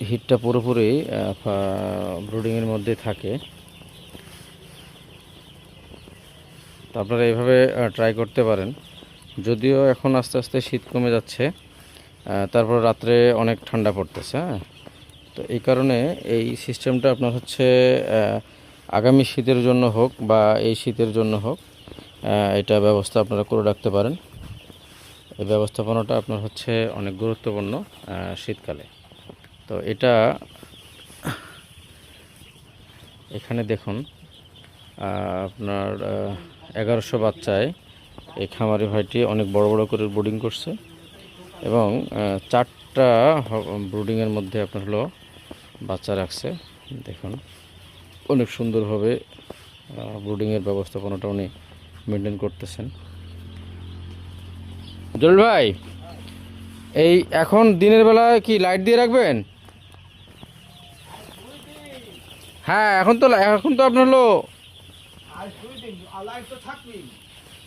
হিটটা পুরোপুরি ব্রুডিংয়ের মধ্যে থাকে। তো আপনারা এইভাবে ট্রাই করতে পারেন। যদিও এখন আস্তে আস্তে শীত কমে যাচ্ছে, তারপর রাত্রে অনেক ঠান্ডা পড়তেছে। হ্যাঁ, তো এই কারণে এই সিস্টেমটা আপনার হচ্ছে আগামী শীতের জন্য হোক বা এই শীতের জন্য হোক, এটা ব্যবস্থা আপনারা করে রাখতে পারেন। এই ব্যবস্থাপনাটা আপনার হচ্ছে অনেক গুরুত্বপূর্ণ শীতকালে। তো এটা এখানে দেখুন, আপনার 1100 বাচ্চায় এই খামারি ভাইটি অনেক বড় বড় করে ব্রুডিং করছে এবং 4টা ব্রুডিংয়ের মধ্যে আপনার হলো বাচ্চা রাখছে। দেখুন অনেক সুন্দরভাবে ব্রুডিংয়ের ব্যবস্থাপনাটা উনি মেনটেন করতেছেন। জলিল ভাই, এই এখন দিনের বেলা কি লাইট দিয়ে রাখবেন? হ্যাঁ, এখন তো আপনার হলো